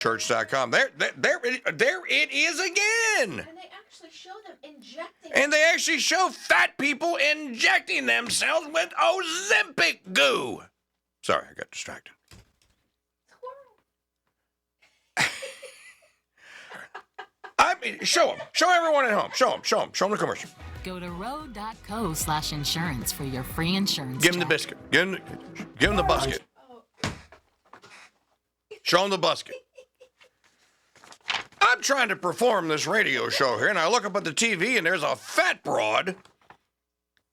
Church.com. There it is again. And they actually show them injecting. And they actually show fat people injecting themselves with Ozempic goo. Sorry, I got distracted. I mean, show them. Show everyone at home. Show them the commercial. Go to road.co/insurance for your free insurance. Give them the biscuit. Give them the busket. Show them the busket. I'm trying to perform this radio show here, and I look up at the TV, and there's a fat broad,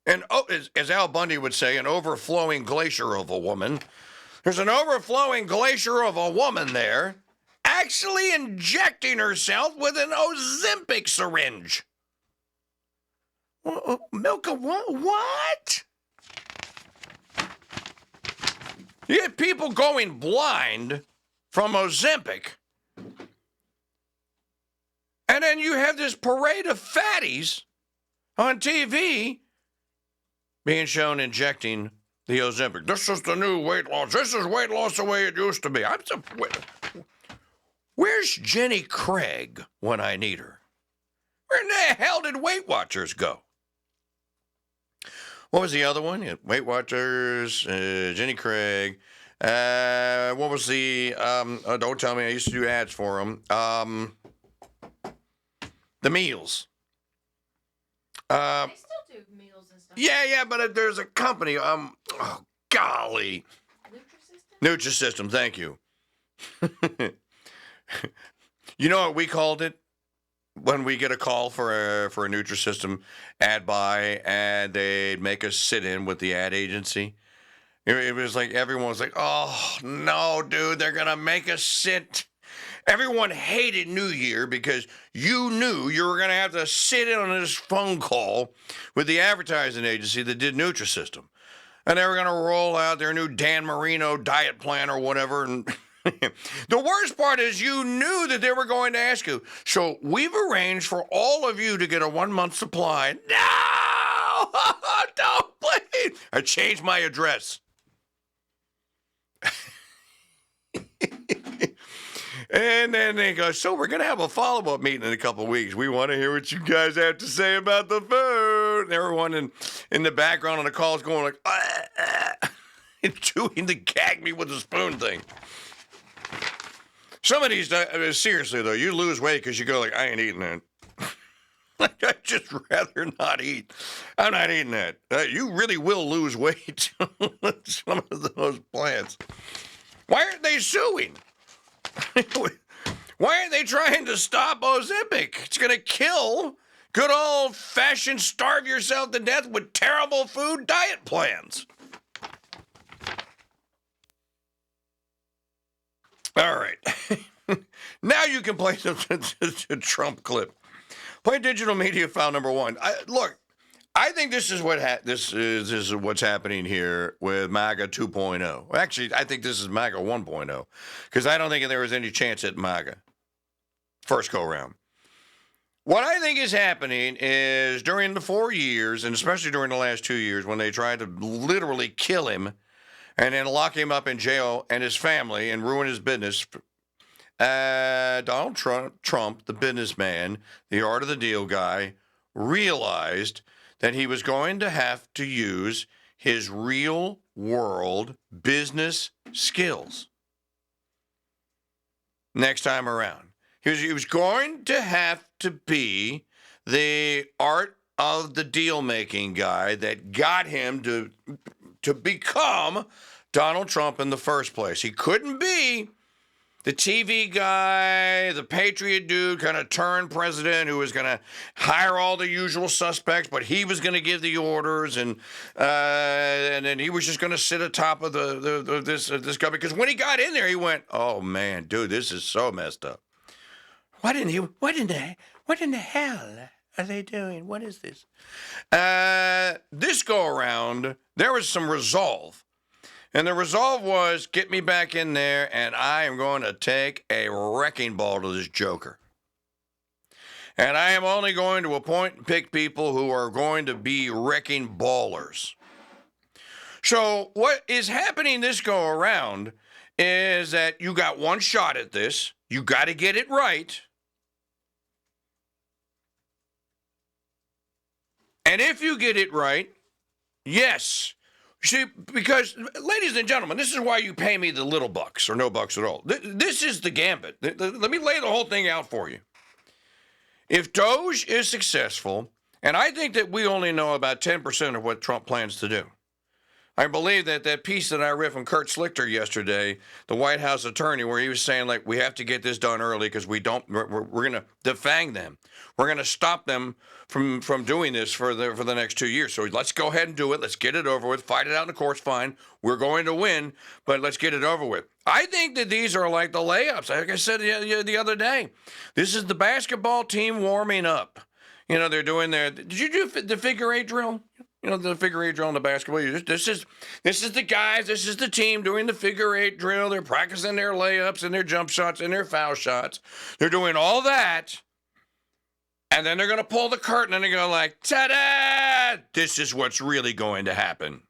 and as Al Bundy would say, an overflowing glacier of a woman. There's an overflowing glacier of a woman there, actually injecting herself with an Ozempic syringe. Milka, what? You have people going blind from Ozempic. And then you have this parade of fatties on TV being shown injecting the Ozempic. This is the new weight loss. This is weight loss the way it used to be. Where's Jenny Craig when I need her? Where in the hell did Weight Watchers go? What was the other one? Weight Watchers, Jenny Craig. What was the, don't tell me, I used to do ads for them. The meals. They still do meals and stuff. Yeah, but there's a company, oh, golly. Nutrisystem, thank you. You know what we called it? When we get a call for a Nutrisystem ad buy, and they'd make us sit in with the ad agency. It was like everyone was like, "Oh no, dude, they're gonna make us sit." Everyone hated New Year because you knew you were gonna have to sit in on this phone call with the advertising agency that did Nutrisystem, and they were gonna roll out their new Dan Marino diet plan or whatever. And the worst part is you knew that they were going to ask you. So we've arranged for all of you to get a 1-month supply. No! Don't please! I changed my address. And then they go, so we're going to have a follow-up meeting in a couple of weeks. We want to hear what you guys have to say about the food. And everyone in the background on the call is going like, and chewing the gag me with a spoon thing. Some of these, seriously though, you lose weight because you go like, I ain't eating that. Like, I'd just rather not eat. I'm not eating that. You really will lose weight. Some of those plants. Why aren't they suing? Why aren't they trying to stop Ozempic? It's going to kill good old-fashioned starve yourself to death with terrible food diet plans. All right. Now you can play the Trump clip. Play digital media file number 1. Look, I think this is this is what's happening here with MAGA 2.0. Actually, I think this is MAGA 1.0 because I don't think there was any chance at MAGA first go round. What I think is happening is during the 4 years, and especially during the last 2 years, when they tried to literally kill him and then lock him up in jail and his family and ruin his business, Donald Trump, the businessman, the art of the deal guy, realized that he was going to have to use his real-world business skills next time around. He was going to have to be the art of the deal-making guy that got him to become Donald Trump in the first place. He couldn't be the TV guy, the patriot dude, kind of turned president who was going to hire all the usual suspects, but he was going to give the orders, and then he was just going to sit atop of this guy. Because when he got in there, he went, "Oh man, dude, this is so messed up. What in the hell are they doing? What is this?" This go around, there was some resolve. And the resolve was, get me back in there, and I am going to take a wrecking ball to this joker. And I am only going to appoint and pick people who are going to be wrecking ballers. So what is happening this go around is that you got one shot at this. You got to get it right. And if you get it right, yes. See, because, ladies and gentlemen, this is why you pay me the little bucks or no bucks at all. This is the gambit. Let me lay the whole thing out for you. If Doge is successful, and I think that we only know about 10% of what Trump plans to do. I believe that piece that I read from Kurt Schlichter yesterday, the White House attorney, where he was saying, like, we have to get this done early because we're going to defang them. We're going to stop them from doing this for the next 2 years. So let's go ahead and do it. Let's get it over with. Fight it out in the courts, fine. We're going to win, but let's get it over with. I think that these are like the layups. Like I said the other day, this is the basketball team warming up. You know, they're doing their, did you do the figure eight drill? You know, the figure eight drill in the basketball. This is the guys, this is the team doing the figure eight drill. They're practicing their layups and their jump shots and their foul shots. They're doing all that. And then they're going to pull the curtain and they go like, ta-da! This is what's really going to happen.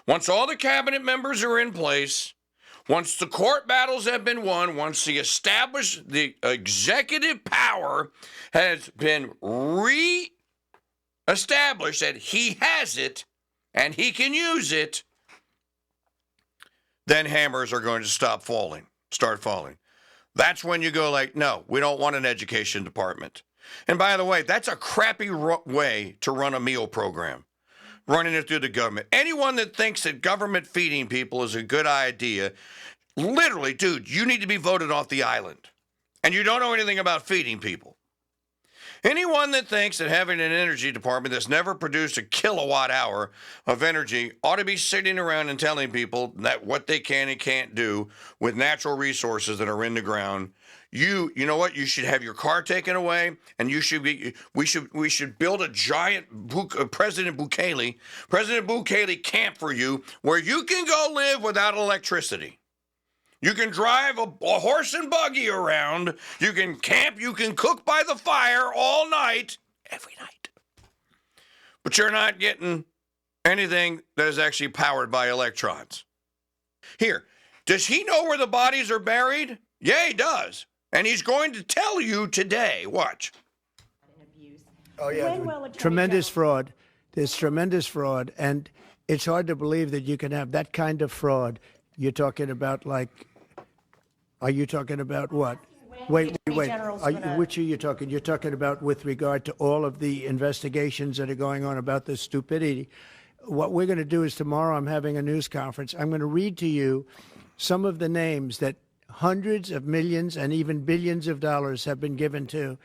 Once all the cabinet members are in place, once the court battles have been won, once the executive power has been re-established that he has it and he can use it, then hammers are going to start falling. That's when you go like, no, we don't want an education department. And by the way, that's a crappy way to run a meal program, running it through the government. Anyone that thinks that government feeding people is a good idea, literally, dude, you need to be voted off the island. And you don't know anything about feeding people. Anyone that thinks that having an energy department that's never produced a kilowatt hour of energy ought to be sitting around and telling people that what they can and can't do with natural resources that are in the ground. You know what? You should have your car taken away, and we should build a giant President Bukele camp for you where you can go live without electricity. You can drive a horse and buggy around. You can camp. You can cook by the fire all night, every night. But you're not getting anything that is actually powered by electrons. Here, does he know where the bodies are buried? Yeah, he does. And he's going to tell you today. Watch. Oh, yeah. Tremendous fraud. There's tremendous fraud. And it's hard to believe that you can have that kind of fraud. You're talking about are you talking about what? Wait. Which are you talking? You're talking about with regard to all of the investigations that are going on about this stupidity. What we're going to do is tomorrow I'm having a news conference. I'm going to read to you some of the names that hundreds of millions and even billions of dollars have been given to.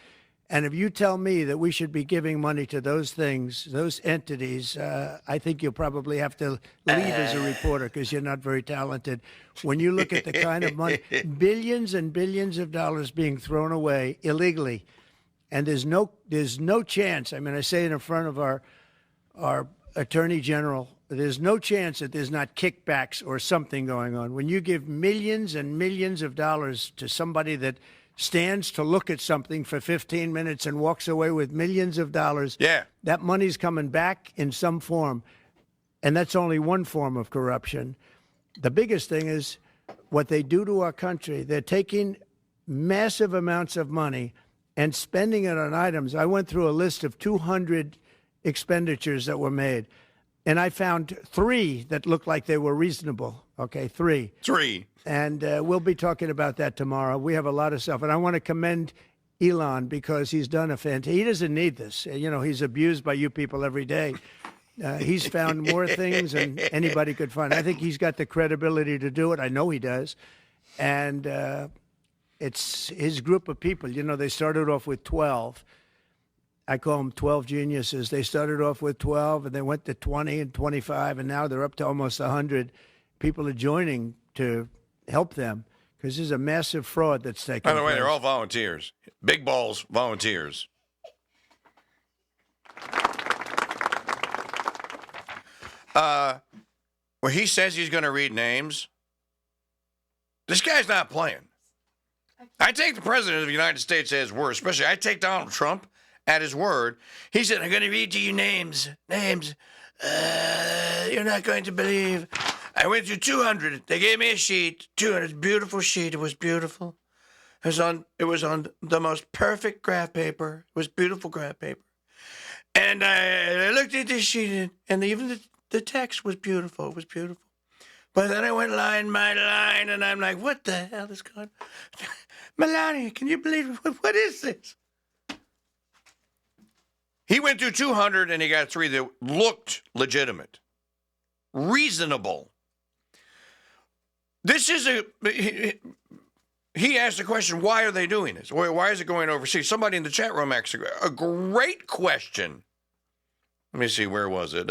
And if you tell me that we should be giving money to those things, those entities, I think you'll probably have to leave as a reporter because you're not very talented. When you look at the kind of money, billions and billions of dollars being thrown away illegally, and there's no chance. I mean, I say it in front of our Attorney General. There's no chance that there's not kickbacks or something going on. When you give millions and millions of dollars to somebody that stands to look at something for 15 minutes and walks away with millions of dollars, that money's coming back in some form. And that's only one form of corruption. The biggest thing is what they do to our country. They're taking massive amounts of money and spending it on items. I went through a list of 200 expenditures that were made, and I found 3 that looked like they were reasonable. Okay, 3. And we'll be talking about that tomorrow. We have a lot of stuff. And I want to commend Elon because he's done he doesn't need this. You know, he's abused by you people every day. He's found more things than anybody could find. I think he's got the credibility to do it. I know he does. And it's his group of people. You know, they started off with 12. I call them 12 geniuses. They started off with 12, and they went to 20 and 25, and now they're up to almost 100. People are joining to help them because there's a massive fraud that's taking place. By the way, they're all volunteers. Big balls volunteers. Where he says he's going to read names, this guy's not playing. I take the president of the United States at his word, especially I take Donald Trump at his word. He said, I'm going to read to you names. You're not going to believe. I went through 200. They gave me a sheet, 200, beautiful sheet. It was beautiful. It was on the most perfect graph paper. It was beautiful graph paper. And I looked at this sheet, and even the text was beautiful. It was beautiful. But then I went line by line, and I'm like, what the hell is going on? Melania, can you believe it? What is this? He went through 200, and he got 3 that looked legitimate, reasonable. This is he asked the question, why are they doing this? Why is it going overseas? Somebody in the chat room asked a great question. Let me see, where was it?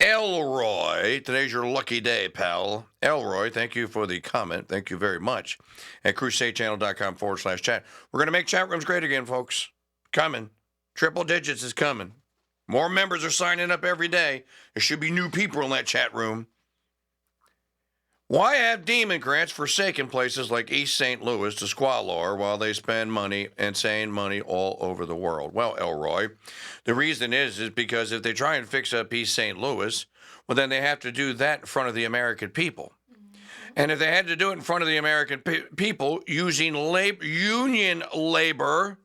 Elroy, today's your lucky day, pal. Elroy, thank you for the comment. Thank you very much. At crusadechannel.com/chat. We're going to make chat rooms great again, folks. Coming. Triple digits is coming. More members are signing up every day. There should be new people in that chat room. Why have Democrats forsaken places like East St. Louis to squalor while they spend money, insane money, all over the world? Well, Elroy, the reason is because if they try and fix up East St. Louis, well, then they have to do that in front of the American people. And if they had to do it in front of the American people using union labor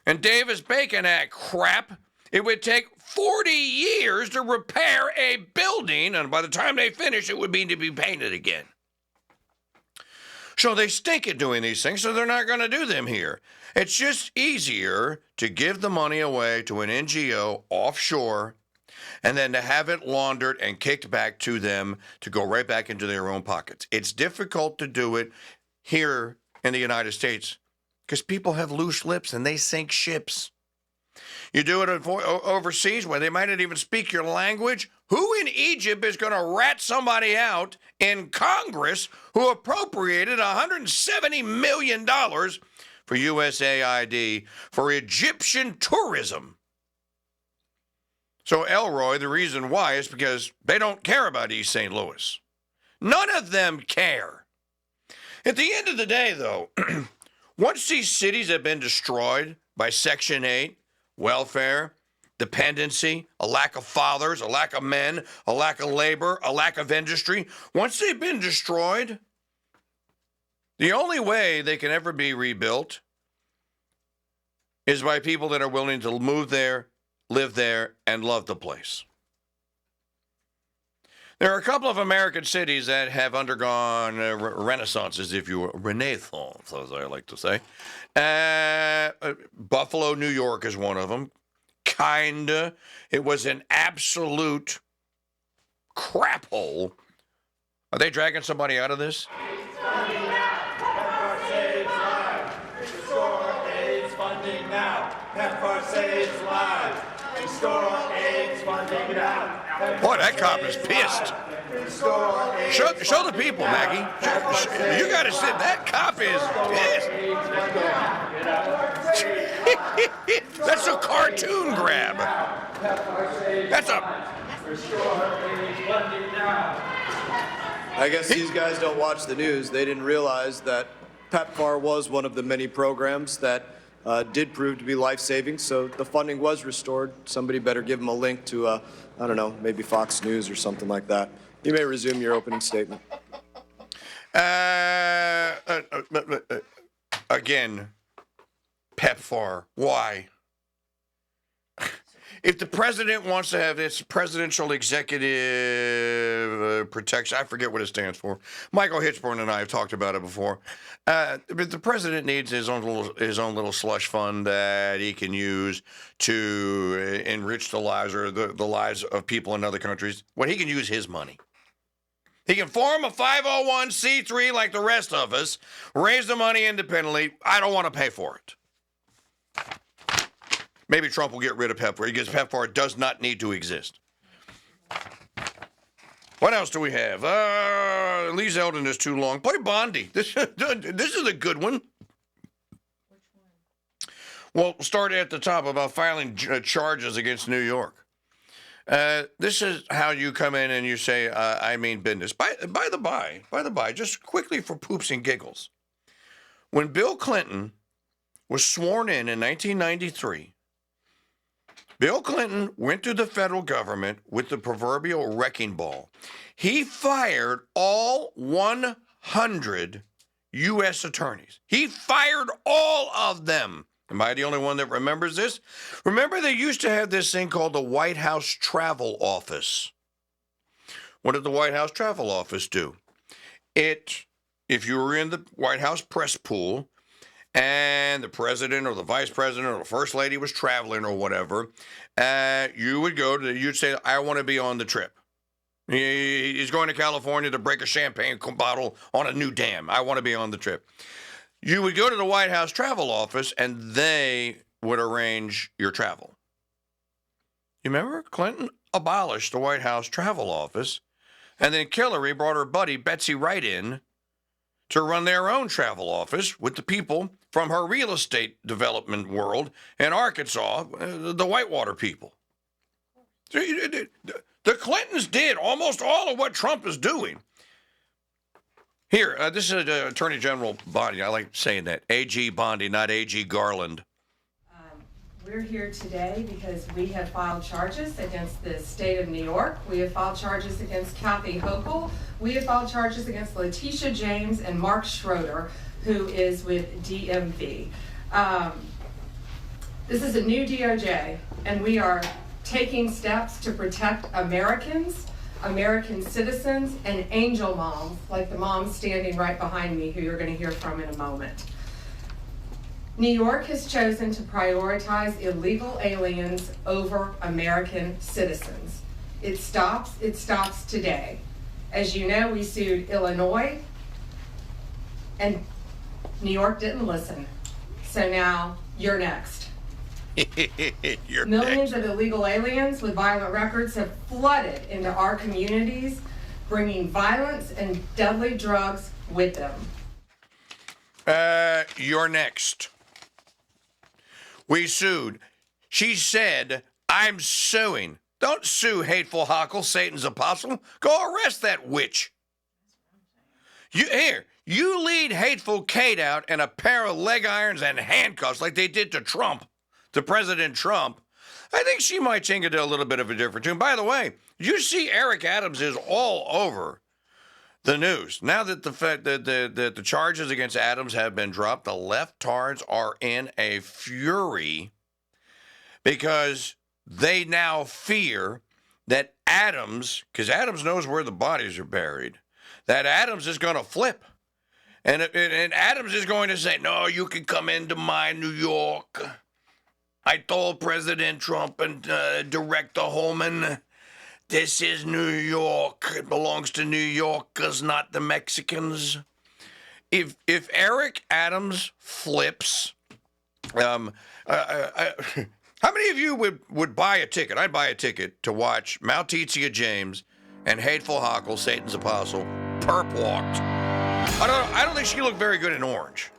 and Davis-Bacon Act crap, it would take 40 years to repair a building, and by the time they finish, it would need to be painted again. So they stink at doing these things, so they're not going to do them here. It's just easier to give the money away to an NGO offshore and then to have it laundered and kicked back to them to go right back into their own pockets. It's difficult to do it here in the United States because people have loose lips and they sink ships. You do it overseas where they might not even speak your language. Who in Egypt is going to rat somebody out in Congress who appropriated $170 million for USAID for Egyptian tourism? So Elroy, the reason why is because they don't care about East St. Louis. None of them care. At the end of the day, though, once these cities have been destroyed by Section 8, welfare, dependency, a lack of fathers, a lack of men, a lack of labor, a lack of industry. Once they've been destroyed, the only way they can ever be rebuilt is by people that are willing to move there, live there, and love the place. There are a couple of American cities that have undergone renaissances, if you will, renaissance, as I like to say. Buffalo, New York is one of them. Kinda. It was an absolute crap hole. Are they dragging somebody out of this? Restore AIDS funding now. PEPFAR saves lives. Restore AIDS funding now. Boy, that cop is pissed. Show the people, Maggie. You got to sit. That cop is pissed. That's a cartoon grab. That's a... I guess these guys don't watch the news. They didn't realize that PEPFAR was one of the many programs that did prove to be life-saving, so the funding was restored. Somebody better give them a link to, I don't know, maybe Fox News or something like that. You may resume your opening statement. Again, PEPFAR. Why? If the president wants to have this presidential executive protection, I forget what it stands for. Michael Hitchburn and I have talked about it before. But the president needs his own little slush fund that he can use to enrich the lives or the lives of people in other countries. Well, he can use his money. He can form a 501c3 like the rest of us, raise the money independently. I don't want to pay for it. Maybe Trump will get rid of PEPFAR because PEPFAR does not need to exist. What else do we have? Lee Zeldin is too long. Play Bondi. This is a good one. Which one? Well, start at the top about filing charges against New York. This is how you come in and you say, I mean business. By the by, just quickly for poops and giggles. When Bill Clinton was sworn in 1993, Bill Clinton went to the federal government with the proverbial wrecking ball. He fired all 100 U.S. attorneys. He fired all of them. Am I the only one that remembers this? Remember, they used to have this thing called the White House Travel Office. What did the White House Travel Office do? If you were in the White House press pool and the president or the vice president or the first lady was traveling or whatever, you'd say, I want to be on the trip. He's going to California to break a champagne bottle on a new dam. I want to be on the trip. You would go to the White House Travel Office, and they would arrange your travel. You remember? Clinton abolished the White House Travel Office, and then Hillary brought her buddy Betsy Wright in to run their own travel office with the people from her real estate development world in Arkansas, the Whitewater people. The Clintons did almost all of what Trump is doing. Here, this is Attorney General Bondi. I like saying that. A.G. Bondi, not A.G. Garland. We're here today because we have filed charges against the state of New York. We have filed charges against Kathy Hochul. We have filed charges against Letitia James and Mark Schroeder, who is with DMV. This is a new DOJ, and we are taking steps to protect Americans, American citizens, and angel moms, like the mom standing right behind me, who you're going to hear from in a moment. New York has chosen to prioritize illegal aliens over American citizens. It stops today. As you know, we sued Illinois, and New York didn't listen. So now you're next. Millions of illegal aliens with violent records have flooded into our communities, bringing violence and deadly drugs with them. You're next. We sued. She said, I'm suing. Don't sue Hateful Hochul, Satan's apostle. Go arrest that witch. You lead Hateful Kate out in a pair of leg irons and handcuffs like they did to Trump, to President Trump. I think she might sing it a little bit of a different tune. By the way, you see Eric Adams is all over the news. Now that the fact that the charges against Adams have been dropped, the leftards are in a fury because they now fear that Adams, because Adams knows where the bodies are buried, that Adams is going to flip. And Adams is going to say, no, you can come into my New York. I told President Trump and Director Holman, this is New York. It belongs to New Yorkers, not the Mexicans. If Eric Adams flips, how many of you would buy a ticket? I'd buy a ticket to watch Letitia James and Hateful Hochul, Satan's apostle, perp walked. I don't think she looked very good in orange.